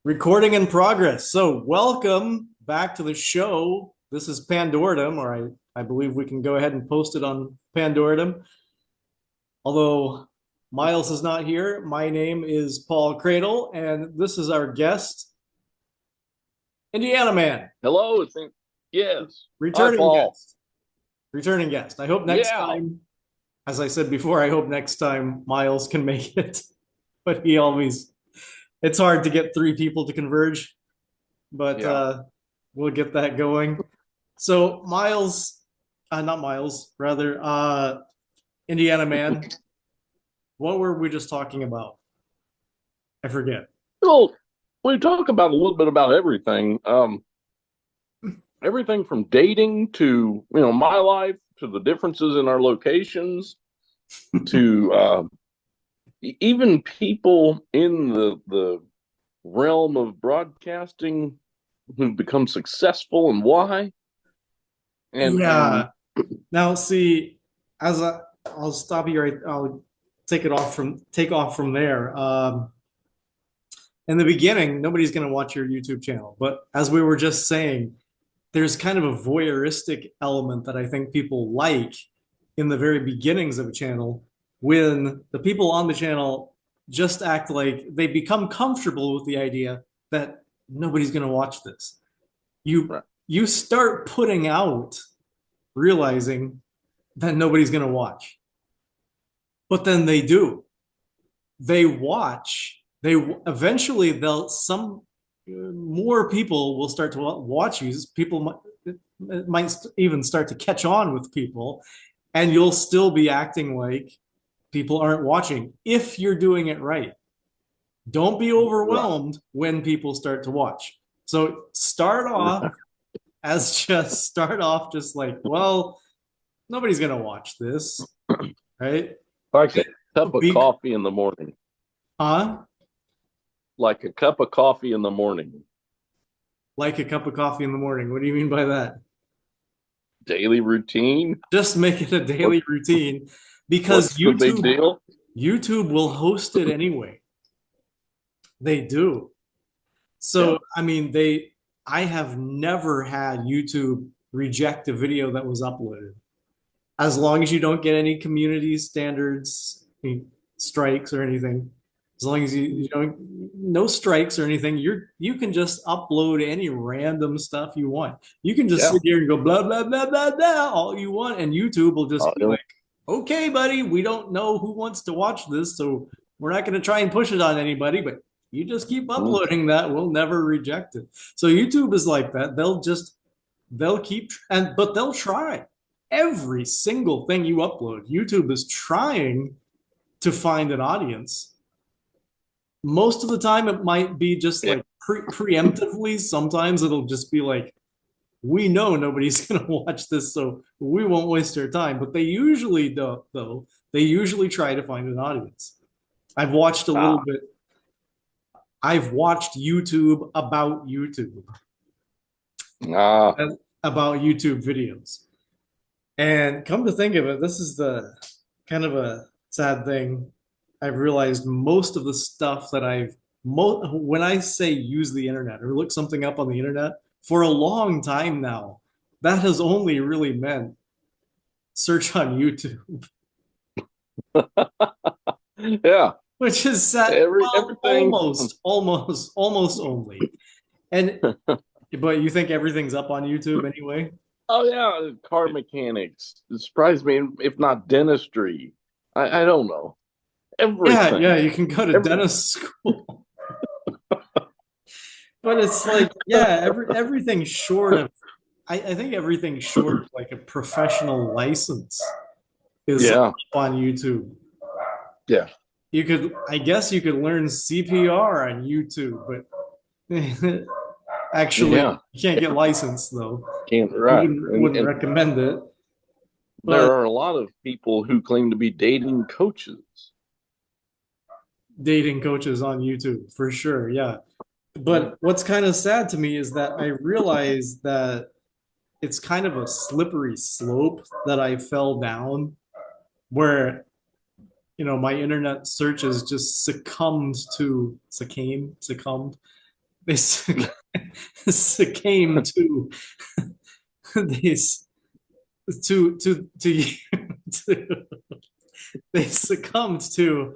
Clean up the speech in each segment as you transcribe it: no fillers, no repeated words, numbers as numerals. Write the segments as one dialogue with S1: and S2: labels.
S1: Recording in progress. So, welcome back to the show. This is Pandoratum, or I believe we can go ahead and post it on Pandoratum. Although Miles is not here, my name is Paul Cradle, and this is our guest, Indianaman,
S2: Hello, yes. Hi,
S1: returning
S2: Paul.
S1: guest. Returning guest. I hope next
S2: Yeah,
S1: time, as I said before, I hope next time Miles can make it. But it's hard to get three people to converge, but
S2: yeah.
S1: we'll get that going. So Miles, not Miles, rather, Indianaman. What were we just talking about? I forget.
S2: Well, we talk about a little bit about everything. Everything from dating to my life to the differences in our locations to even people in the realm of broadcasting who've become successful and why. And
S1: Yeah. Now, see, I'll stop you right. I'll take off from there. In the beginning, nobody's going to watch your YouTube channel, but as we were just saying, there's kind of a voyeuristic element that I think people like in the very beginnings of a channel when the people on the channel just act like they become comfortable with the idea that nobody's going to watch this. You
S2: right,
S1: you start putting out realizing that nobody's going to watch. But then they do. They watch. They eventually they'll some more people will start to watch you. People might even start to catch on with people, and you'll still be acting like people aren't watching if you're doing it right. Don't be
S2: right.
S1: overwhelmed when people start to watch. So start off just like, well, nobody's gonna watch this, right?
S2: Like a cup of
S1: Be
S2: coffee in the morning.
S1: huh?
S2: Like a cup of coffee in the morning.
S1: Like a cup of coffee in the morning. What do you mean by that?
S2: Daily routine.
S1: Just make it a
S2: What
S1: daily routine because
S2: what's the big deal?
S1: YouTube will host it anyway. They do.
S2: Yeah.
S1: So, I mean, I have never had YouTube reject a video that was uploaded. As long as you don't get any community standards, strikes or anything, as long as you don't, no strikes or anything, you can just upload any random stuff you want. You can just
S2: Yeah.
S1: sit here and go blah, blah, blah, blah, blah, all you want. And YouTube will just be
S2: Yeah.
S1: like, okay, buddy, we don't know who wants to watch this. So we're not going to try and push it on anybody, but you just keep
S2: Mm.
S1: uploading that. We'll never reject it. So YouTube is like that. They'll keep, but they'll try every single thing you upload. YouTube is trying to find an audience. Most of the time, it might be just
S2: Yeah.
S1: like preemptively. Sometimes it'll just be like, we know nobody's going to watch this, so we won't waste our time. But they usually do, though. They usually try to find an audience. I've watched a little
S2: Ah.
S1: bit. I've watched YouTube
S2: Ah.
S1: about YouTube videos. And come to think of it, this is the kind of a sad thing. I've realized most of the stuff that when I say use the internet or look something up on the internet for a long time now, that has only really meant search on YouTube,
S2: Yeah.
S1: which is sad. Well,
S2: Everything.
S1: almost only. And but you think everything's up on YouTube anyway?
S2: Oh yeah, car mechanics. It surprised me, if not dentistry. I don't know.
S1: Yeah, yeah,
S2: Everything.
S1: you can go to
S2: Every
S1: dentist school. But it's like, yeah, everything short of I think everything short of like a professional license is up
S2: yeah,
S1: on YouTube.
S2: yeah,
S1: I guess you could learn CPR on YouTube, but actually
S2: yeah.
S1: you can't get licensed though.
S2: Can't
S1: I
S2: right.
S1: wouldn't
S2: And
S1: recommend it.
S2: there
S1: But
S2: are a lot of people who claim to be dating coaches.
S1: dating coaches on YouTube for sure, yeah.
S2: Yeah.
S1: But what's kind of sad to me is that I realize that it's kind of a slippery slope that I fell down where my internet searches just succumbed they succumb to these to, to they succumbed to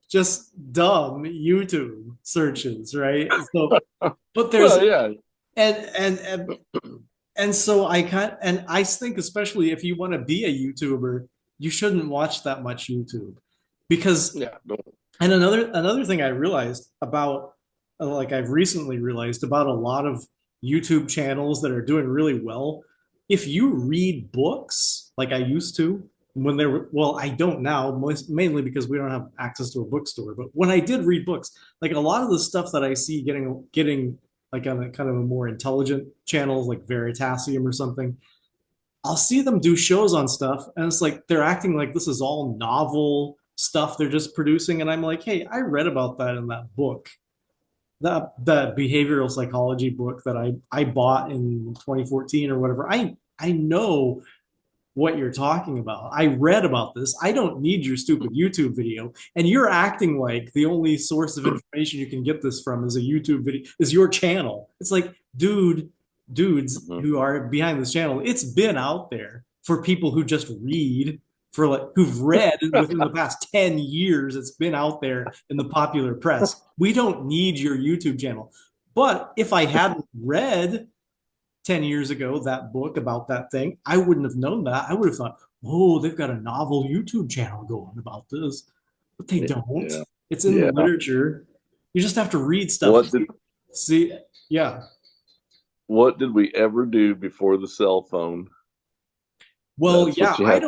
S1: just dumb YouTube searches, right? So, but there's
S2: Well, yeah,
S1: and and and and so I think especially if you want to be a YouTuber, you shouldn't watch that much YouTube because
S2: yeah. No,
S1: and another thing I realized about like I've recently realized about a lot of YouTube channels that are doing really well, if you read books like I used to when they were well, I don't now, mainly because we don't have access to a bookstore, but when I did read books, like a lot of the stuff that I see getting like on a kind of a more intelligent channels like Veritasium or something, I'll see them do shows on stuff, and it's like they're acting like this is all novel stuff they're just producing. And I'm like, hey, I read about that in that book, that behavioral psychology book that I bought in 2014 or whatever. I know what you're talking about. I read about this. I don't need your stupid YouTube video. And you're acting like the only source of information you can get this from is a YouTube video, is your channel. It's like, dudes
S2: mhm.
S1: who are behind this channel, it's been out there for people who just read, for like who've read within the past 10 years. It's been out there in the popular press. We don't need your YouTube channel. But if I hadn't read 10 years ago that book about that thing, I wouldn't have known that. I would have thought, oh, they've got a novel YouTube channel going about this. But they don't.
S2: Yeah,
S1: It's in the
S2: yeah.
S1: literature. You just have to read stuff.
S2: What did
S1: See, yeah.
S2: what did we ever do before the cell phone?
S1: Well,
S2: That's
S1: yeah,
S2: what you have to.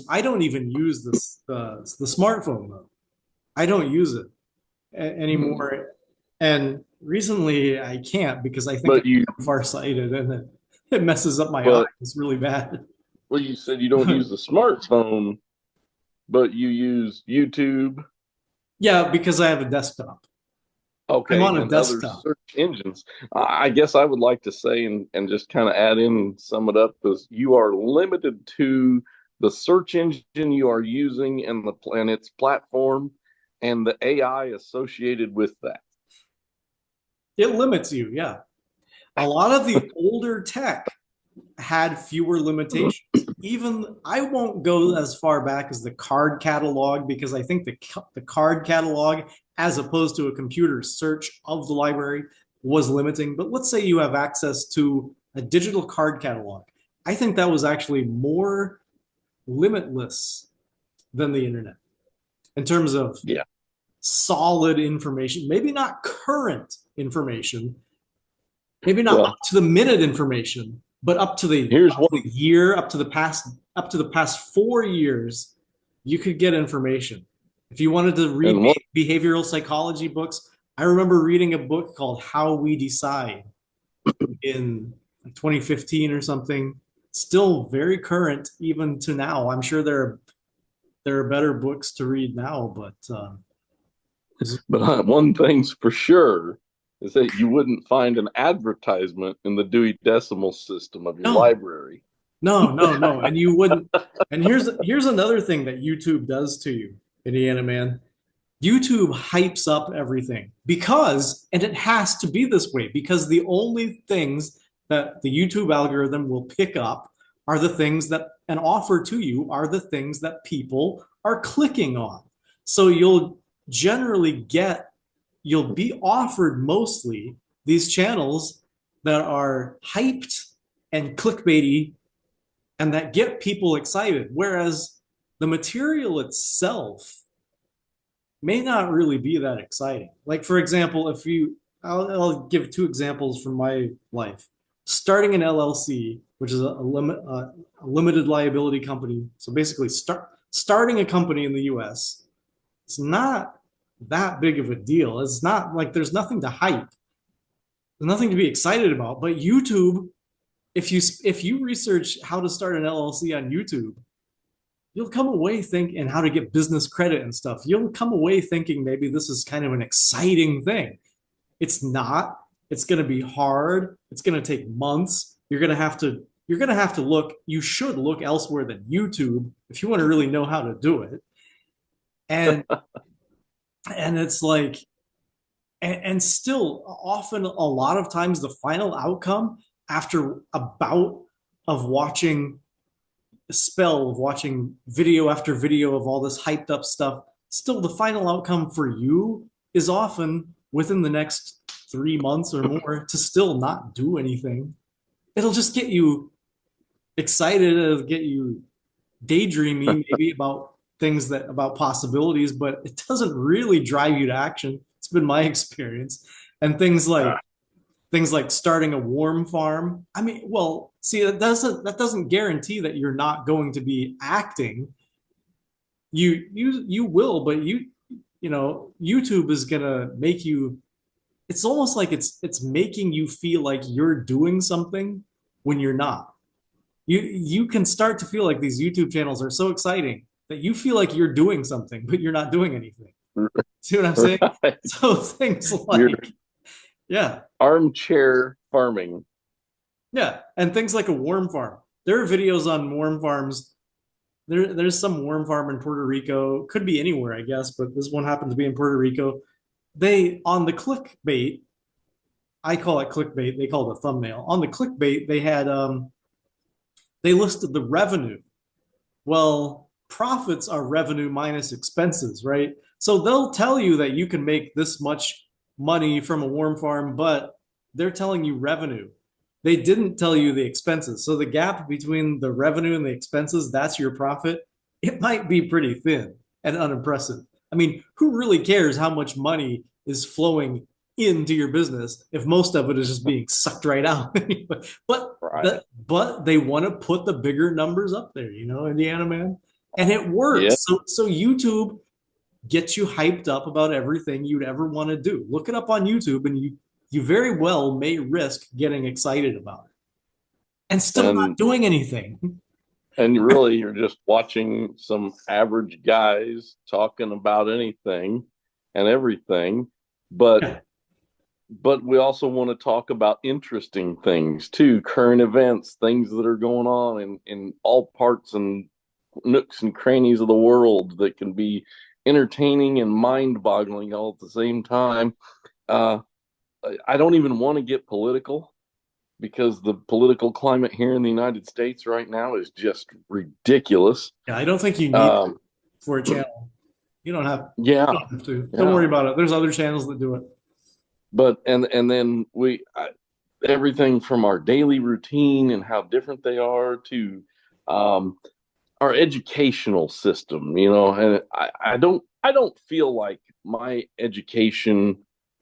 S1: I don't even use this the smartphone though. I don't use it
S2: Hmm.
S1: anymore. And recently I can't because I think
S2: But you,
S1: I'm farsighted and it messes up my
S2: but
S1: eyes really bad.
S2: well, you said you don't use the smartphone, but you use YouTube,
S1: Yeah, because I have a desktop. I'm
S2: okay,
S1: on a
S2: and other
S1: desktop.
S2: search engines. I guess I would like to say and just kind of add in, sum it up, is you are limited to the search engine you are using and its platform and the AI associated with that.
S1: It limits you, yeah. A lot of the older tech had fewer limitations. Even I won't go as far back as the card catalog because I think the card catalog, as opposed to a computer search of the library, was limiting. But let's say you have access to a digital card catalog. I think that was actually more limitless than the internet in terms of
S2: Yeah.
S1: solid information, maybe not current information, maybe not up
S2: Well,
S1: to the minute information, but
S2: here's
S1: up to
S2: one,
S1: the year, up to the past 4 years, you could get information. If you wanted to read
S2: and one,
S1: behavioral psychology books, I remember reading a book called How We Decide in 2015 or something. Still very current even to now. I'm sure there are better books to read now, but
S2: but one thing's for sure is that you wouldn't find an advertisement in the Dewey Decimal System of your
S1: no,
S2: library.
S1: no. And you wouldn't. And here's another thing that YouTube does to you, Indianaman. YouTube hypes up everything because, and it has to be this way, because the only things that the YouTube algorithm will pick up are the things that an offer to you are the things that people are clicking on. So generally get, you'll be offered mostly these channels that are hyped and clickbaity and that get people excited. Whereas the material itself may not really be that exciting. Like, for example, I'll give two examples from my life. Starting an LLC, which is a limited liability company. So basically, starting a company in the US, it's not that big of a deal. It's not like there's nothing to hype, there's nothing to be excited about. But YouTube, if you research how to start an LLC on YouTube, you'll come away thinking and how to get business credit and stuff. You'll come away thinking maybe this is kind of an exciting thing. It's not. It's going to be hard. It's going to take months. You're going to have to look. You should look elsewhere than YouTube if you want to really know how to do it. And and it's like And still often a lot of times the final outcome after a bout of watching a spell of watching video after video of all this hyped up stuff, still the final outcome for you is often within the next 3 months or more to still not do anything. It'll just get you excited, it'll get you daydreaming maybe about things that about possibilities, but it doesn't really drive you to action. It's been my experience. And things like starting a worm farm. I mean, well, see, that doesn't guarantee that you're not going to be acting. You will, but you know, YouTube is gonna make you. It's almost like it's making you feel like you're doing something when you're not. You can start to feel like these YouTube channels are so exciting that you feel like you're doing something, but you're not doing anything. See what I'm saying?
S2: Right.
S1: So things
S2: You're
S1: like, yeah,
S2: armchair farming.
S1: yeah, and things like a worm farm. There are videos on worm farms. There's some worm farm in Puerto Rico. Could be anywhere, I guess, but this one happened to be in Puerto Rico. They on the clickbait, I call it clickbait. They call it a thumbnail. On the clickbait, they listed the revenue. Well, profits are revenue minus expenses, right? So they'll tell you that you can make this much money from a worm farm, but they're telling you revenue. They didn't tell you the expenses. So the gap between the revenue and the expenses, that's your profit. It might be pretty thin and unimpressive. I mean, who really cares how much money is flowing into your business if most of it is just being sucked right out? but
S2: Right.
S1: but they want to put the bigger numbers up there, you know, Indianaman, and it
S2: Yeah.
S1: works. So YouTube gets you hyped up about everything you'd ever want to do. Look it up on YouTube, and you very well may risk getting excited about it and still not
S2: And
S1: doing anything.
S2: really you're just watching some average guys talking about anything and everything. But
S1: Yeah,
S2: we also want to talk about interesting things too, current events, things that are going on in all parts and nooks and crannies of the world that can be entertaining and mind-boggling all at the same time. Uh, I don't even want to get political because the political climate here in the United States right now is just ridiculous.
S1: I don't think you need
S2: Um,
S1: for a channel. You don't have,
S2: yeah,
S1: you don't have to. Don't
S2: yeah.
S1: worry about it. There's other channels that do it.
S2: But and then everything from our daily routine and how different they are to um, our educational system, you know, and I don't feel like my education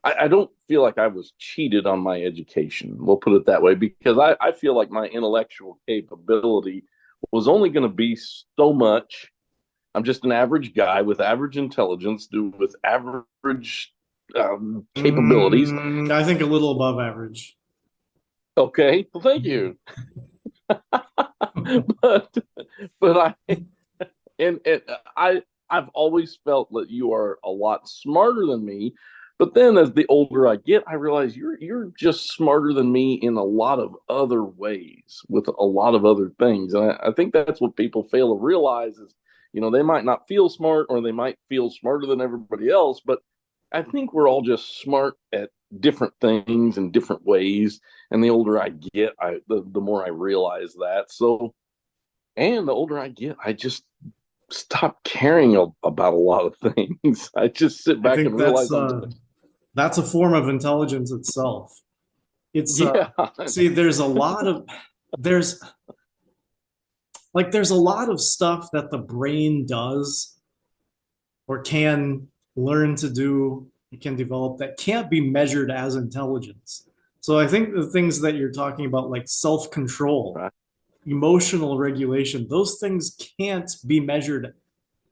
S2: I don't feel like I was cheated on my education. We'll put it that way, because I feel like my intellectual capability was only going to be so much. I'm just an average guy with average intelligence, with average capabilities.
S1: I think a little above average.
S2: Okay, well, thank you. but I and I've always felt that you are a lot smarter than me. But then as the older I get, I realize you're just smarter than me in a lot of other ways with a lot of other things. And I think that's what people fail to realize is, you know, they might not feel smart or they might feel smarter than everybody else, but I think we're all just smart at different things in different ways. And the older I get, the more I realize that. So, and the older I get, I just stop caring about a lot of things. I just sit
S1: I
S2: back
S1: think
S2: and realize I'm
S1: that's a form of intelligence itself. It's
S2: yeah,
S1: see, there's there's a lot of stuff that the brain does or can learn to do, it can develop that can't be measured as intelligence. So I think the things that you're talking about, like self-control,
S2: right,
S1: emotional regulation, those things can't be measured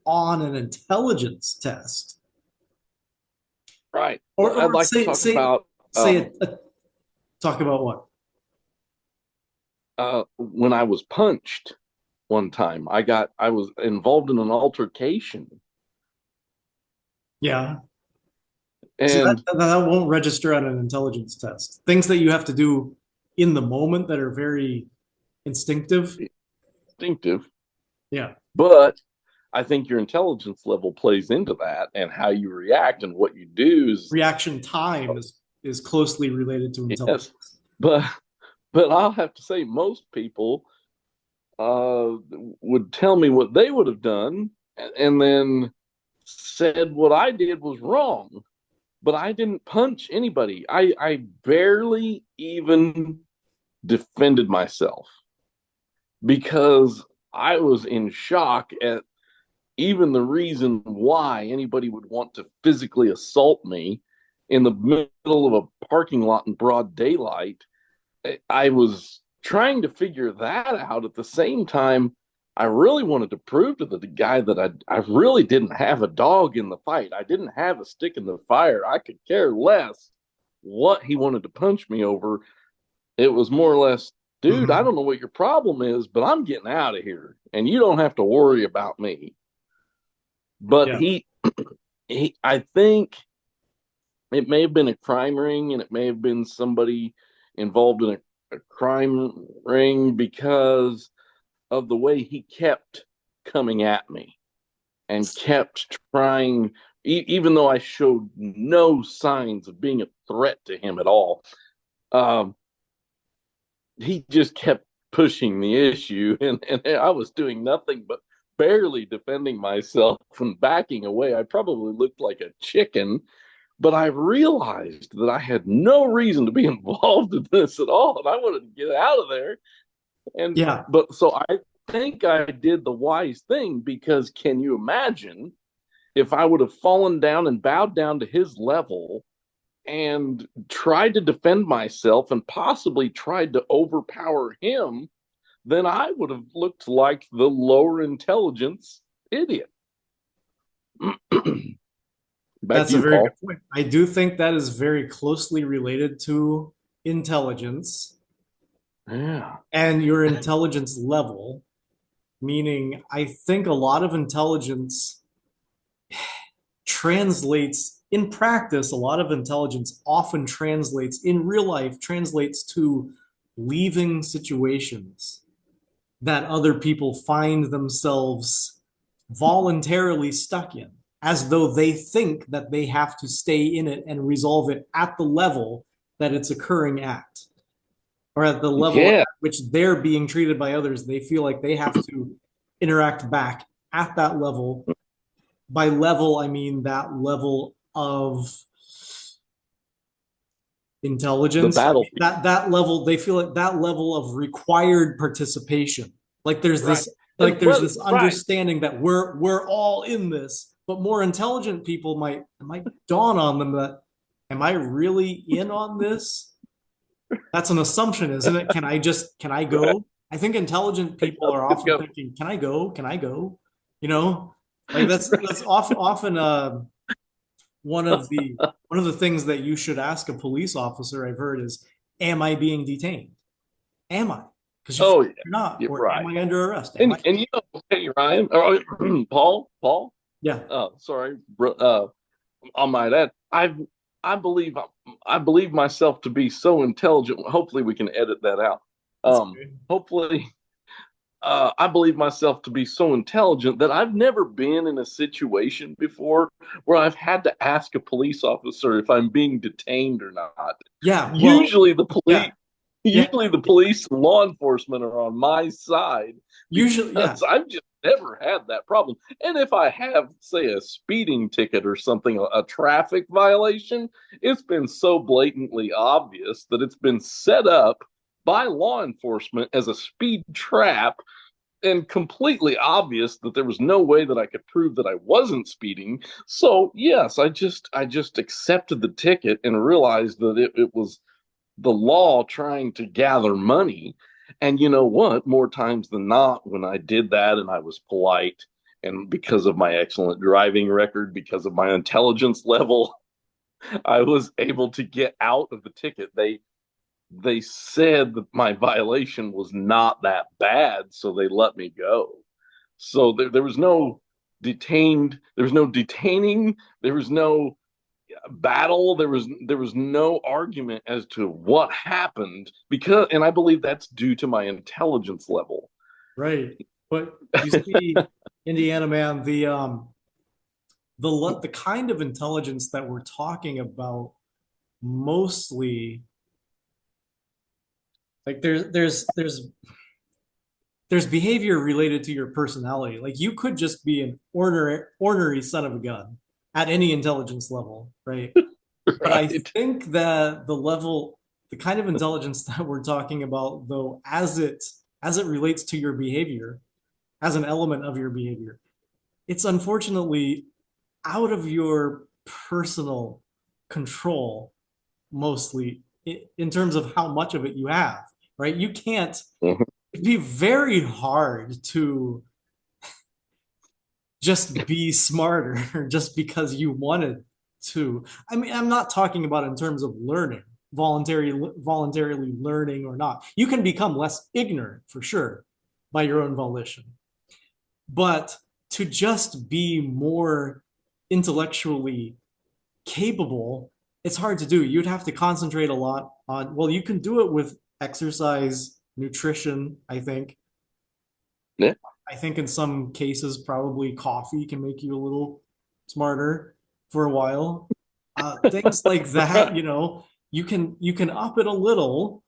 S1: on an intelligence test.
S2: right.
S1: Or,
S2: I'd
S1: or
S2: like to talk about
S1: talk about what?
S2: when I was punched one time. I was involved in an altercation,
S1: Yeah. So
S2: and
S1: that won't register on an intelligence test. Things that you have to do in the moment that are very instinctive.
S2: instinctive,
S1: Yeah.
S2: but I think your intelligence level plays into that, and how you react and what you do is,
S1: Reaction time is closely related to
S2: yes.
S1: intelligence.
S2: But I'll have to say most people would tell me what they would have done, and then said what I did was wrong. But I didn't punch anybody. I barely even defended myself because I was in shock at even the reason why anybody would want to physically assault me in the middle of a parking lot in broad daylight. I was trying to figure that out. At the same time, I really wanted to prove to the guy that I really didn't have a dog in the fight. I didn't have a stick in the fire. I could care less what he wanted to punch me over. It was more or less, dude, I
S1: Mhm.
S2: don't know what your problem is, but I'm getting out of here, and you don't have to worry about me. But
S1: Yeah.
S2: I think it may have been a crime ring, and it may have been somebody involved in a crime ring, because of the way he kept coming at me and kept trying, even though I showed no signs of being a threat to him at all. Um, he just kept pushing the issue, and I was doing nothing but barely defending myself and backing away. I probably looked like a chicken, but I realized that I had no reason to be involved in this at all, and I wanted to get out of there. And
S1: Yeah.
S2: but so I think I did the wise thing, because can you imagine if I would have fallen down and bowed down to his level and tried to defend myself and possibly tried to overpower him? Then I would have looked like the lower intelligence idiot. Back
S1: That's
S2: to
S1: a
S2: you,
S1: very good
S2: Paul.
S1: point. I do think that is very closely related to intelligence
S2: Yeah.
S1: and your intelligence level, meaning I think a lot of intelligence translates in practice, a lot of intelligence often translates in real life, translates to leaving situations that other people find themselves voluntarily stuck in, as though they think that they have to stay in it and resolve it at the level that it's occurring at, or at the level at
S2: Yeah.
S1: which they're being treated by others. They feel like they have to interact back at that level. By level, I mean that level of
S2: The
S1: intelligence,
S2: battlefield.
S1: that level, they feel like that level of required participation. Like there's
S2: Right.
S1: this,
S2: And
S1: like there's
S2: well,
S1: this
S2: right.
S1: understanding that we're all in this. But more intelligent people might dawn on them that, am I really in on this? That's an assumption, isn't it? Can I
S2: Right.
S1: go? I think intelligent people are often
S2: Go.
S1: thinking, can I go? Can I go? You know, like that's often one of the one of the things that you should ask a police officer, I've heard, is, am I being detained? Am I? Because you feel
S2: Oh
S1: like
S2: yeah.
S1: you're not.
S2: Yeah,
S1: Or am
S2: right.
S1: I under arrest? Am I?
S2: And you know, hey Ryan, or Paul.
S1: Yeah.
S2: Sorry, on my that I believe I believe myself to be so intelligent. Hopefully, we can edit that out.
S1: That's
S2: Um,
S1: good.
S2: hopefully, I believe myself to be so intelligent that I've never been in a situation before where I've had to ask a police officer if I'm being detained or not.
S1: Yeah. Well,
S2: Usually, the
S1: yeah.
S2: police.
S1: Yeah.
S2: Usually, the police and law enforcement are on my side,
S1: Usually, yeah.
S2: because I've just never had that problem. And if I have, say, a speeding ticket or something, a traffic violation, it's been so blatantly obvious that it's been set up by law enforcement as a speed trap, and completely obvious that there was no way that I could prove that I wasn't speeding. So yes, I just accepted the ticket and realized that it was the law trying to gather money. And you know what? More times than not, when I did that and I was polite, and because of my excellent driving record, because of my intelligence level, I was able to get out of the ticket. They said that my violation was not that bad, so they let me go. So there was no detained, there was no detaining, there was no battle, there was no argument as to what happened, because, and I believe that's due to my intelligence level.
S1: Right. But you see, Indianaman, the kind of intelligence that we're talking about mostly, like there's behavior related to your personality. Like you could just be an ornery son of a gun at any intelligence level, right? But I
S2: Right.
S1: think that the kind of intelligence that we're talking about, though, as it relates to your behavior, as an element of your behavior, it's unfortunately out of your personal control, mostly in terms of how much of it you have, right? You can't,
S2: Mhm.
S1: it'd be very hard to just be smarter just because you wanted to. I mean, I'm not talking about in terms of learning, voluntarily learning or not. You can become less ignorant for sure by your own volition. But to just be more intellectually capable, it's hard to do. You'd have to concentrate a lot on, well, you can do it with exercise, nutrition, I think.
S2: Yeah.
S1: I think in some cases, probably coffee can make you a little smarter for a while. Things like that, you can up it a little,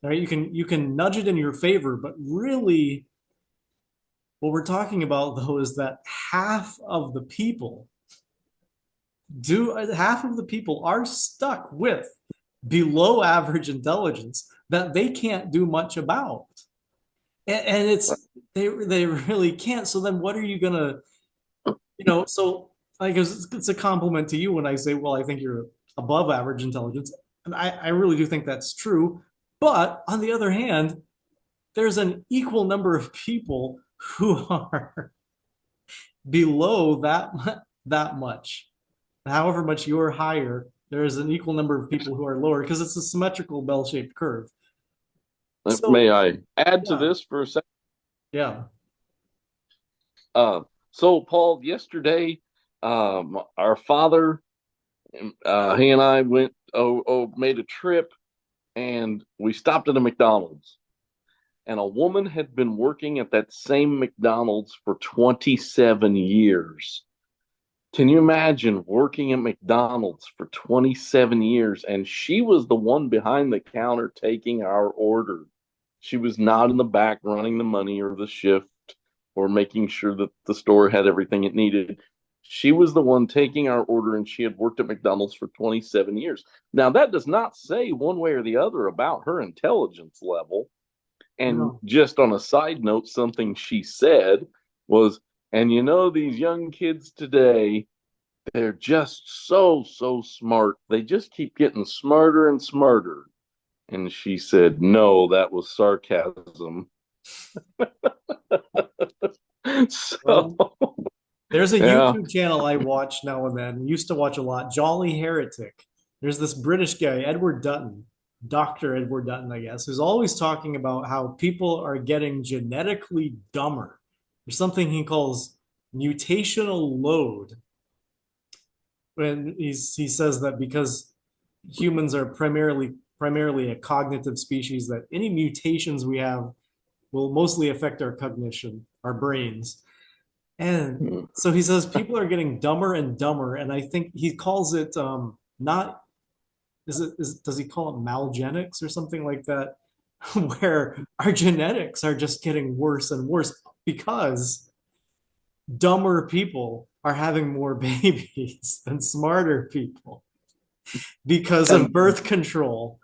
S1: right? You can nudge it in your favor, but really, what we're talking about though is that half of the people half of the people are stuck with below average intelligence that they can't do much about, and they really can't. So then what are you gonna, so I guess it's a compliment to you when I say, well, I think you're above average intelligence, and I really do think that's true. But on the other hand, there's an equal number of people who are below that much. However much you're higher, there is an equal number of people who are lower because it's a symmetrical bell-shaped curve.
S2: May
S1: So
S2: I add to
S1: yeah,
S2: this for a second?
S1: yeah.
S2: Uh, so, Paul, yesterday, our father, he and I went, made a trip, and we stopped at a McDonald's. And a woman had been working at that same McDonald's for 27 years. Can you imagine working at McDonald's for 27 years? And she was the one behind the counter taking our order. She was not in the back running the money or the shift or making sure that the store had everything it needed. She was the one taking our order, and she had worked at McDonald's for 27 years. Now, that does not say one way or the other about her intelligence level. And
S1: No.
S2: just on a side note, something she said was, and these young kids today, they're just so smart. They just keep getting smarter and smarter. And she said, no, that was sarcasm. So,
S1: Well, there's a
S2: yeah.
S1: YouTube channel I watch now and then, used to watch a lot, Jolly Heretic. There's this British guy, Edward Dutton, Dr. Edward Dutton, I guess, who's always talking about how people are getting genetically dumber. There's something he calls mutational load. And he says that because humans are primarily a cognitive species, that any mutations we have will mostly affect our cognition, our brains. And so he says people are getting dumber and dumber, and I think he calls it not does he call it malgenics or something like that, where our genetics are just getting worse and worse because dumber people are having more babies than smarter people because of
S2: And
S1: birth control.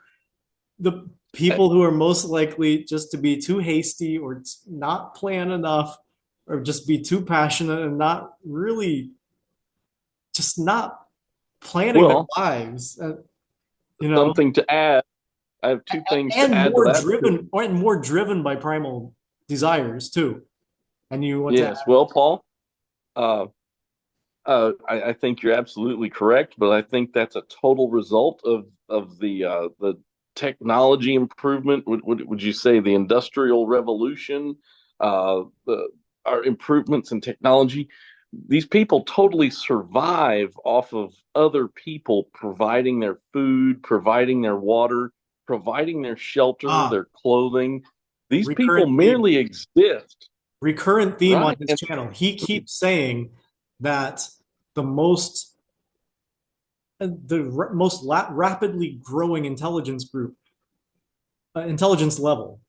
S1: The people who are most likely just to be too hasty or not plan enough or just be too passionate and not really just not planning their
S2: well,
S1: lives, you know,
S2: something to add. I have two things to
S1: and
S2: add to
S1: more
S2: that.
S1: driven and more driven by primal desires too. And you want to
S2: Yes. Well, Paul, uh, I think you're absolutely correct, but I think that's a total result of the technology improvement. Would you say the industrial revolution, the our improvements in technology? These people totally survive off of other people providing their food, providing their water, providing their shelter,
S1: ah
S2: their clothing. These people
S1: recurrent theme.
S2: merely exist.
S1: recurrent theme on
S2: right.
S1: his channel. He keeps saying that the most rapidly growing intelligence level,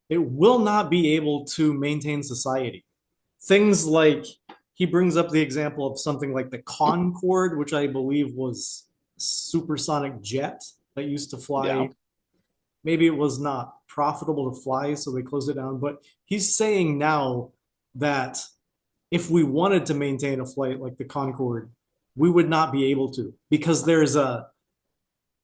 S1: it will not be able to maintain society. Things like he brings up the example of something like the Concorde, which I believe was a supersonic jet that used to
S2: Yeah.
S1: fly. Maybe it was not profitable to fly, so they closed it down. But he's saying now that if we wanted to maintain a flight like the Concorde, we would not be able to because there's an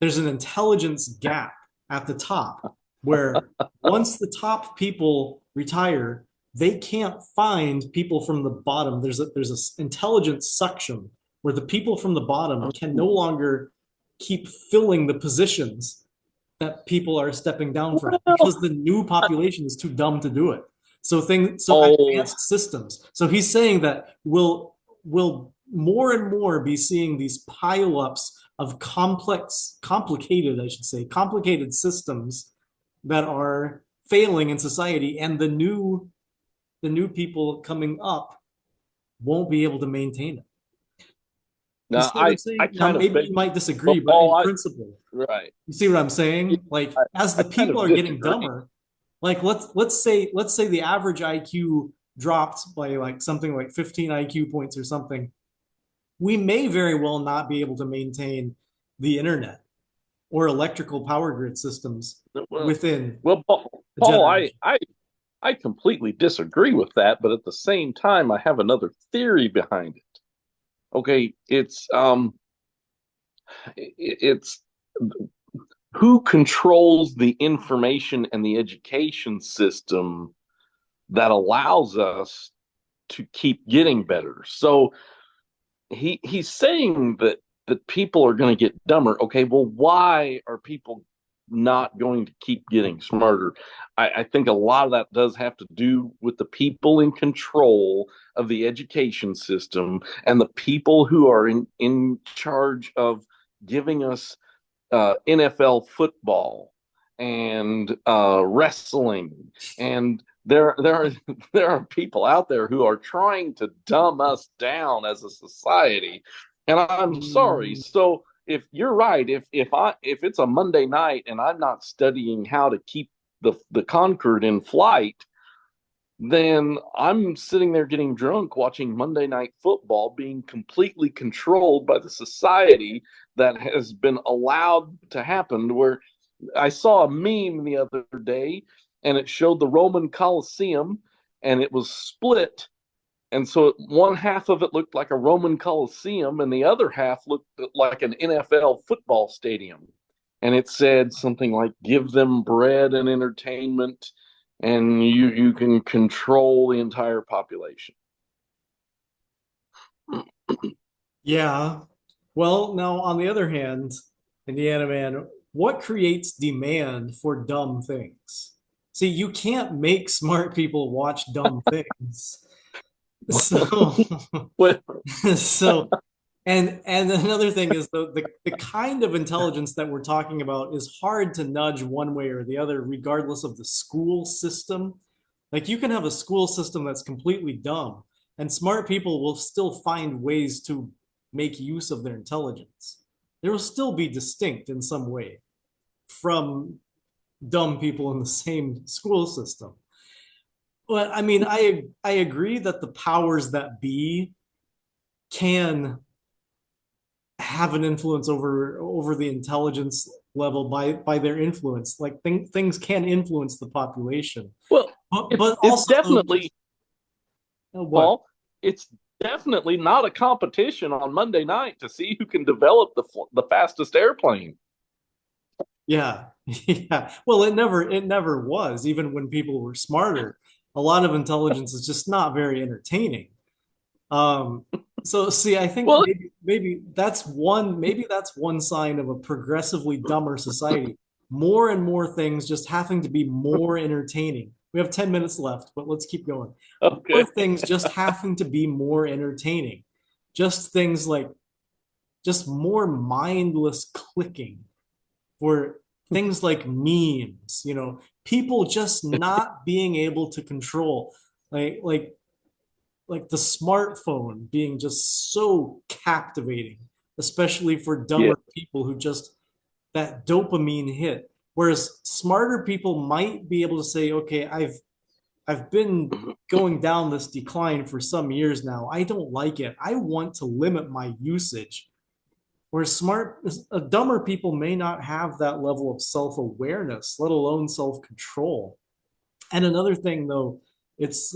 S1: intelligence gap at the top where once the top people retire, they can't find people from the bottom. There's a intelligence suction where the people from the bottom can no longer keep filling the positions that people are stepping down from
S2: Well,
S1: because the new population is too dumb to do it. So
S2: oh,
S1: advanced systems. So he's saying that we'll more and more be seeing these pileups of complicated, I should say, complicated systems that are failing in society, and the new people coming up won't be able to maintain it. You
S2: now
S1: see what I'm saying?
S2: I
S1: Now,
S2: kind of
S1: maybe
S2: beg,
S1: you might disagree,
S2: well,
S1: but in
S2: Paul,
S1: principle,
S2: right.
S1: you see what I'm
S2: Yeah,
S1: saying? Like
S2: I,
S1: as
S2: I
S1: the
S2: kind
S1: people
S2: of
S1: are getting
S2: disagree.
S1: dumber, like let's say the average IQ dropped by like something like 15 IQ points or something. We may very well not be able to maintain the internet or electrical power grid systems
S2: Well,
S1: within a
S2: Paul,
S1: generation.
S2: I completely disagree with that, but at the same time, I have another theory behind it. Okay, it's who controls the information and the education system that allows us to keep getting better. So he's saying that people are going to get dumber. Okay, well, why are people not going to keep getting smarter? I think a lot of that does have to do with the people in control of the education system and the people who are in charge of giving us NFL football and wrestling, and there are there are people out there who are trying to dumb us down as a society, and I'm sorry.
S1: Mm,
S2: So if you're right, if it's a Monday night and I'm not studying how to keep the Concorde in flight, then I'm sitting there getting drunk watching Monday Night Football being completely controlled by the society that has been allowed to happen. Where I saw a meme the other day and it showed the Roman Colosseum and it was split. And so one half of it looked like a Roman Colosseum and the other half looked like an NFL football stadium. And it said something like, give them bread and entertainment, and you can control the entire population.
S1: yeah. Well, now on the other hand, Indianaman, what creates demand for dumb things? See, you can't make smart people watch dumb things. So,
S2: Well,
S1: so, and another thing is the kind of intelligence that we're talking about is hard to nudge one way or the other, regardless of the school system. Like you can have a school system that's completely dumb, and smart people will still find ways to make use of their intelligence. There will still be distinct in some way from dumb people in the same school system. But I mean, I agree that the powers that be can have an influence over the intelligence level by their influence. Like things can influence the population,
S2: well,
S1: but
S2: it's
S1: also
S2: definitely,
S1: what?
S2: Paul. It's definitely not a competition on Monday night to see who can develop the fastest airplane.
S1: Yeah, yeah. Well, it never was. Even when people were smarter, a lot of intelligence is just not very entertaining. So see, I think
S2: Well,
S1: maybe that's one sign of a progressively dumber society. More and more things just having to be more entertaining. We have 10 minutes left, but let's keep going. More
S2: okay.
S1: things just having to be more entertaining. Just things like just more mindless clicking for things like memes, people just not being able to control. like like like the smartphone being just so captivating, especially for
S2: Yeah.
S1: dumber people who just that dopamine hit. Whereas smarter people might be able to say, okay, I've been going down this decline for some years now. I don't like it. I want to limit my usage. Where dumber people may not have that level of self-awareness, let alone self-control. And another thing, though, it's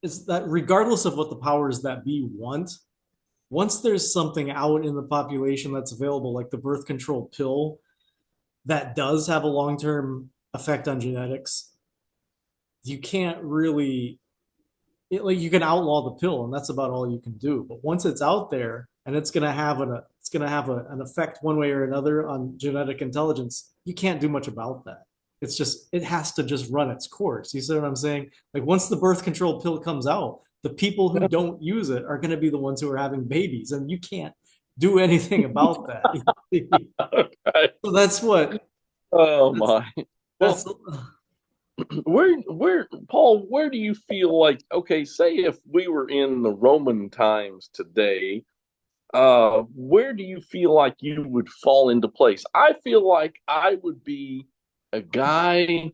S1: it's that regardless of what the powers that be want, once there's something out in the population that's available, like the birth control pill, that does have a long-term effect on genetics, you can't really like you can outlaw the pill and that's about all you can do. But once it's out there and it's gonna have an effect one way or another on genetic intelligence, you can't do much about that. It's just it has to just run its course. You see what I'm saying? Like once the birth control pill comes out, the people who don't use it are going to be the ones who are having babies, and you can't do anything about that.
S2: Okay.
S1: So that's what
S2: Oh
S1: that's
S2: my. Well,
S1: that's
S2: where, Paul, where do you feel like, okay, say if we were in the Roman times today, where do you feel like you would fall into place? I feel like I would be a guy,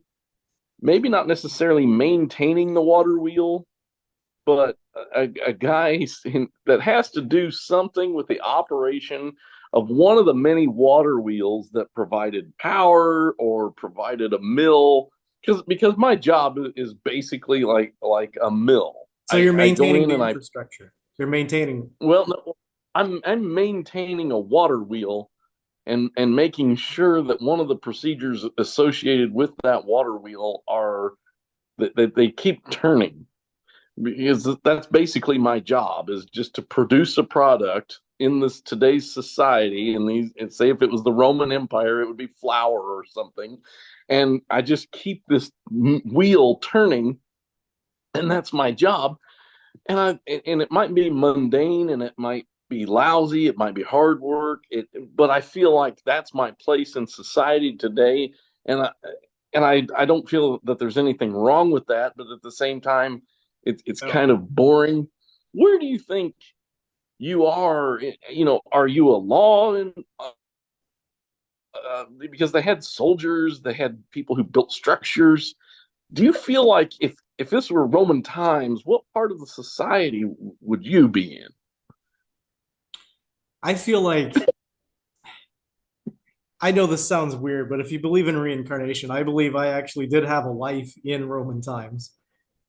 S2: maybe not necessarily maintaining the water wheel, but a guy that has to do something with the operation of one of the many water wheels that provided power or provided a mill. Because my job is basically like a mill.
S1: so you're
S2: I go
S1: maintaining
S2: in
S1: the
S2: and I
S1: infrastructure. You're maintaining.
S2: well no, I'm maintaining a water wheel and making sure that one of the procedures associated with that water wheel are that they keep turning, because that's basically my job, is just to produce a product in this today's society. And say if it was the Roman Empire, it would be flour or something, and I just keep this wheel turning, and that's my job. And it might be mundane, and it might be lousy, it might be hard work, but I feel like that's my place in society today. And I don't feel that there's anything wrong with that, but at the same time, it's
S1: Oh,
S2: kind of boring. Where do you think you are? Are you a law in because they had soldiers, they had people who built structures. Do you feel like if this were Roman times, what part of the society would you be in?
S1: I feel like I know this sounds weird, but if you believe in reincarnation, I believe I actually did have a life in Roman times.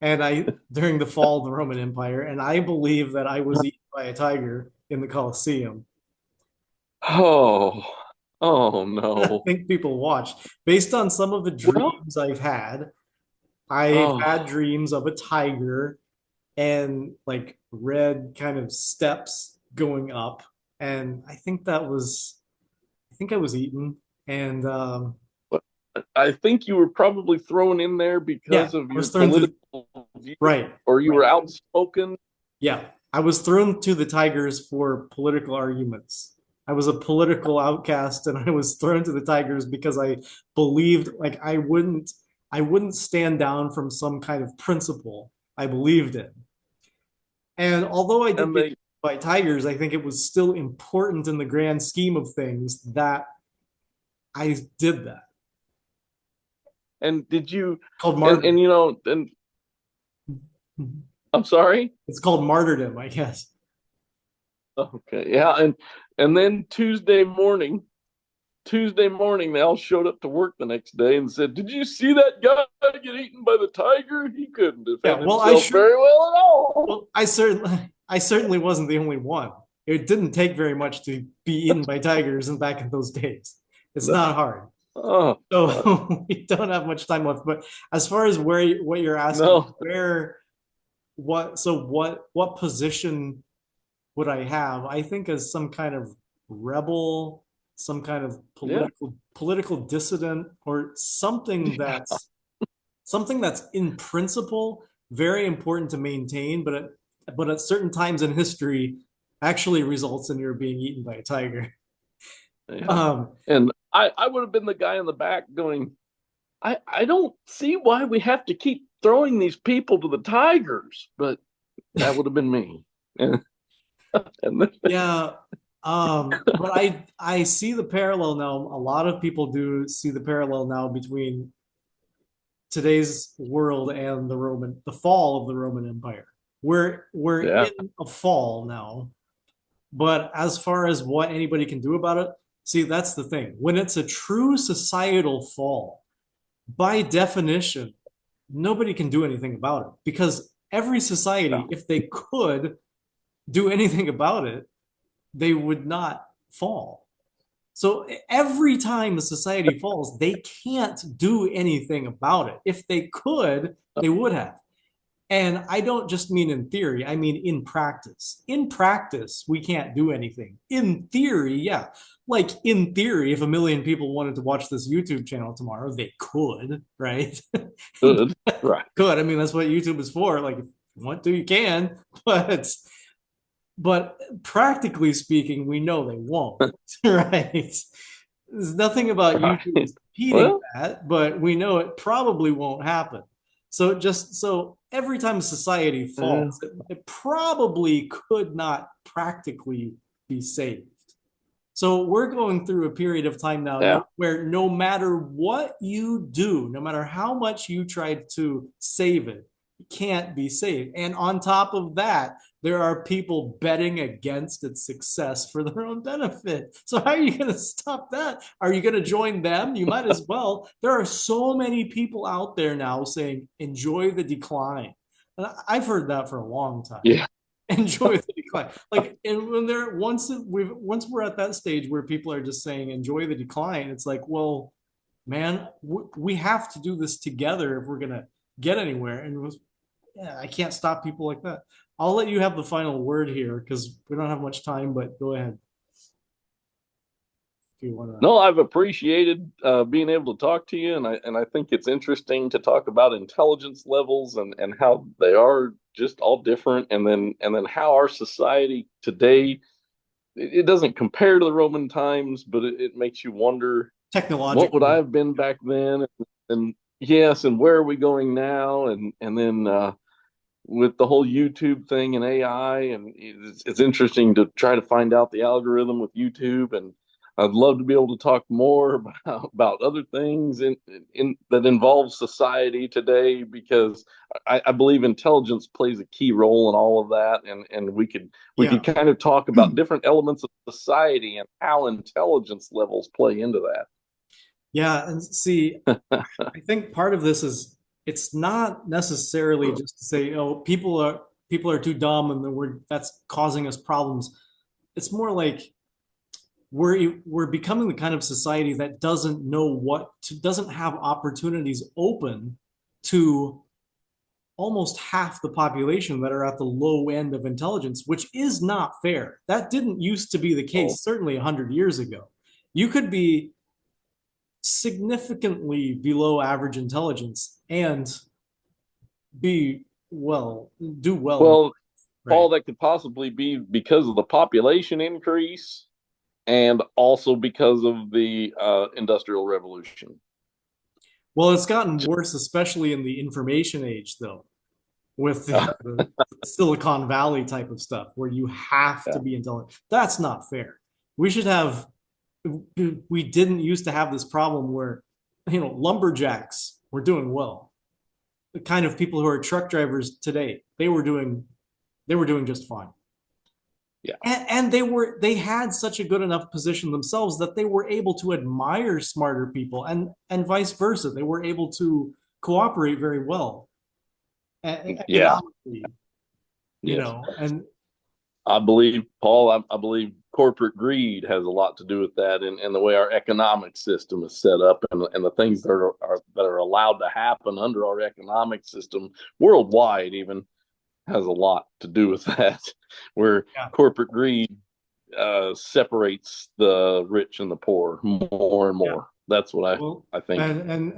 S1: And I during the fall of the Roman Empire, and I believe that I was eaten by a tiger in the Colosseum.
S2: Oh, oh
S1: I
S2: no.
S1: think people watched. Based on some of the
S2: Well,
S1: dreams I've
S2: oh,
S1: had dreams of a tiger and like red kind of steps going up. And I think I was eaten. And
S2: I think you were probably thrown in there
S1: yeah,
S2: because of
S1: I
S2: your
S1: was thrown to
S2: political view,
S1: right,
S2: or you
S1: right.
S2: were outspoken.
S1: Yeah, I was thrown to the Tigers for political arguments. I was a political outcast and I was thrown to the Tigers because I believed like I wouldn't stand down from some kind of principle I believed in. And although I did
S2: And
S1: get
S2: they
S1: eaten by Tigers, I think it was still important in the grand scheme of things that I did that.
S2: and did you
S1: Called
S2: and
S1: martyrdom.
S2: and I'm sorry.
S1: It's called martyrdom, I guess.
S2: Okay, yeah, and then Tuesday morning, they all showed up to work the next day and said, "Did you see that guy get eaten by the tiger? He couldn't
S1: Yeah,
S2: defend
S1: well, I
S2: himself
S1: sure
S2: very well at all."
S1: Well, I certainly wasn't the only one. It didn't take very much to be eaten by tigers and back in those days. It's
S2: No.
S1: not hard.
S2: Oh,
S1: So we don't have much time left. But as far as what you're asking,
S2: no,
S1: what position would I have? I think as some kind of rebel, some kind of
S2: yeah,
S1: political dissident, or something that's in principle very important to maintain, but at certain times in history actually results in your being eaten by a tiger.
S2: yeah.
S1: Um,
S2: And I would have been the guy in the back going, I don't see why we have to keep throwing these people to the tigers, but that would have been me. And, and
S1: Yeah. But I see the parallel now. A lot of people do see the parallel now between today's world and the fall of the Roman Empire. We're
S2: yeah,
S1: in a fall now, but as far as what anybody can do about it, see, that's the thing. When it's a true societal fall, by definition, nobody can do anything about it because every society,
S2: no,
S1: if they could do anything about it, they would not fall. So every time a society falls, they can't do anything about it. If they could, they would have. And I don't just mean in theory, I mean in practice. In practice, we can't do anything. In theory, yeah. Like in theory, if a million people wanted to watch this YouTube channel tomorrow, they could, right?
S2: good, right?
S1: Could. I mean, that's what YouTube is for. Like, if you want to, you can. But practically speaking, we know they won't, right? There's nothing about YouTube
S2: Right.
S1: impeding
S2: Well,
S1: that, but we know it probably won't happen. So every time society
S2: uh,
S1: falls, it probably could not practically be saved. So we're going through a period of time now
S2: yeah,
S1: where no matter what you do, no matter how much you try to save it, it can't be saved. And on top of that, there are people betting against its success for their own benefit. So how are you going to stop that? Are you going to join them? You might as well. There are so many people out there now saying, enjoy the decline. And I've heard that for a long time.
S2: yeah,
S1: Enjoy the decline. Like, and when they're once we're at that stage where people are just saying enjoy the decline, it's like, well, man, we have to do this together if we're gonna get anywhere. And it was, yeah, I can't stop people like that. I'll let you have the final word here because we don't have much time, but go ahead if you want to.
S2: no, I've appreciated being able to talk to you, and I think it's interesting to talk about intelligence levels and how they are just all different, and then how our society today it doesn't compare to the Roman times, but it makes you wonder what would I
S1: Technologically.
S2: have been back then, and yes, and where are we going now, and then with the whole YouTube thing and AI, and it's interesting to try to find out the algorithm with YouTube, and I'd love to be able to talk more about other things in that involve society today because I believe intelligence plays a key role in all of that, and we could
S1: Yeah.
S2: kind of talk about different elements of society and how intelligence levels play into
S1: Yeah, and see, I think part of this is it's not necessarily
S2: that.
S1: just to say, oh, people are too dumb and that's causing us problems. It's more like we're becoming the kind of society that doesn't have opportunities open to almost half the population that are at the low end of intelligence, which is not fair. That didn't used to be the
S2: Oh,
S1: case, certainly 100 years ago. You could be significantly below average intelligence and be well, do well,
S2: well,
S1: right?
S2: Paul, that could possibly be because of the population increase and also because of the Industrial Revolution.
S1: Well, it's gotten worse, especially in the information age, though, with the Silicon Valley type of stuff, where you have to
S2: Yeah.
S1: be intelligent. That's not fair. We should have. We didn't used to have this problem where, lumberjacks were doing well. The kind of people who are truck drivers today, they were doing just fine.
S2: Yeah.
S1: And they had such a good enough position themselves that they were able to admire smarter people and vice versa. They were able to cooperate very well
S2: Yeah.
S1: economically,
S2: Yes.
S1: and
S2: I believe, Paul, I believe corporate greed has a lot to do with that and the way our economic system is set up and the things that are allowed to happen under our economic system worldwide even has a lot to do with that, where
S1: yeah.
S2: corporate greed separates the rich and the poor more and
S1: Yeah.
S2: more. That's what
S1: Well,
S2: I think.
S1: and